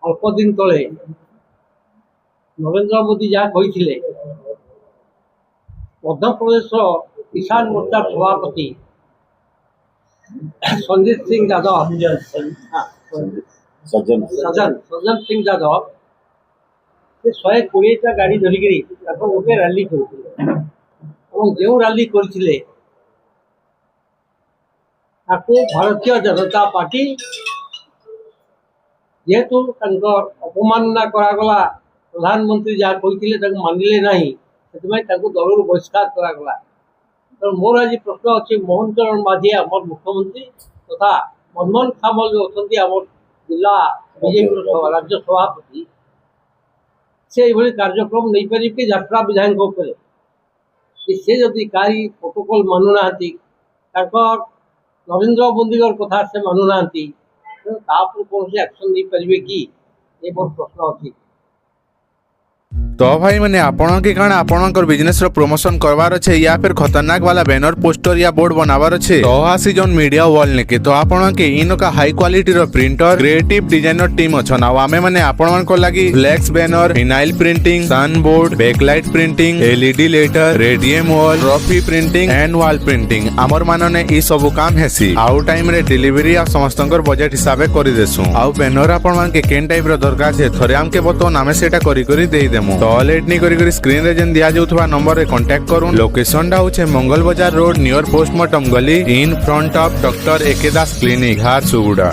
अल्प दिन तले नरेंद्र मोदी जहाँ कही मध्य प्रदेश किसान मोर्चा सभापति संजीत सिंह यादव सज्जन सिंह यादव से 120टा गाड़ी धरिकी गोटे रैली करते जो रैली करते भारतीय जनता पार्टी जेहेतु अपमानना करागला प्रधानमंत्री जहाँ कही मानिले ना से दल बहिष्कार करागला। तो मोर आज प्रश्न अच्छे मोहन चरण माझी आम मुख्यमंत्री तथा मनमोहन सामल जो अच्छा आम जिला बीजेपी राज्य सभापति से कार्यक्रम नहीं पारे कि यात्रा विधायक से जदि कहीं प्रोटोकॉल मानुना नरेंद्र मोदी कथा से मानुना कौन एक्शन नहीं पारे कि ये मोर प्रश्न अच्छी। तो भाई मैंने आपण के कारण आपणकर बिजनेस रो प्रमोशन करवार अच्छे या फिर खतरनाक वाला बैनर पोस्टर या बोर्ड बनावार अच्छे तो आसी जोन मीडिया वॉल ने के तो आपण के इन का हाई क्वालिटी रो प्रिंटर क्रिएटिव डिजाइनर टीम अछन आ आमे माने आपण मन को लागि flex banner vinyl printing sun board backlight printing LED letter radium wall trophy printing and wall printing हमर मानने ई सब काम हेसी आउ टाइम रे डिलीवरी आ समस्तंकर बजट हिसाब से करि देसु आउ बैनर आपण मन के केन टाइप रो दरकार छे थरे हमके बतो नामे सेटा करी करी देई देमु तो लेट नहीं करी स्क्रीन रे जन दिया जाउथवा नंबर रे कांटेक्ट करूँ। लोकेशन डा होचे Mangal Bazar road near postmortem गली in front of doctor A K Das clinic हार सुगुड़ा।